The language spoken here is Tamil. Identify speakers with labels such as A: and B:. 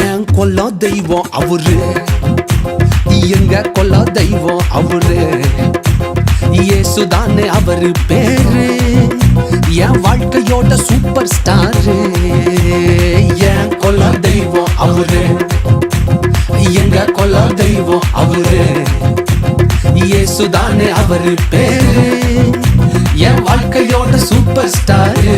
A: என் கொல்ல தெய்வம் அவரு, எங்க கொல்ல தெய்வம் அவரு. இயேசுதானே அவரு பேரு, என் வாழ்க்கையோட சூப்பர் ஸ்டாரு. என் கொல்ல தெய்வம் அவரு, எங்க கொல்ல தெய்வம் அவரு. இயேசுதானே அவரு பேரு, என் வாழ்க்கையோட சூப்பர் ஸ்டாரு.